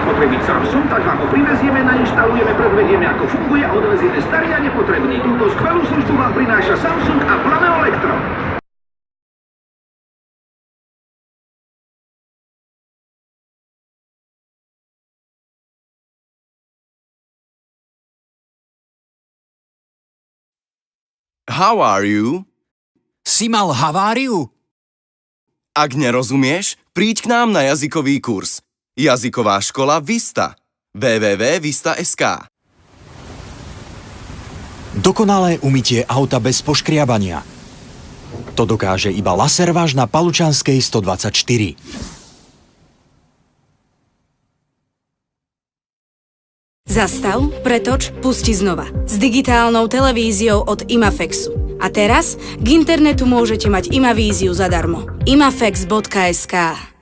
spotrebiť Samsung, tak vám ho privezieme, nainštalujeme, predvedieme, ako funguje a odvezieme starý a nepotrebný. Túto skvelú službu vám prináša Samsung a Plano Elektro. How are you? Si mal haváriu? Ak nerozumieš, príď k nám na jazykový kurz. Jazyková škola Vista. www.vista.sk. Dokonalé umytie auta bez poškriabania. To dokáže iba Laserváž na Palučanskej 124. Zastav, pretoč, pusti znova. S digitálnou televíziou od Imafexu. A teraz k internetu môžete mať Imavíziu zadarmo. imafex.sk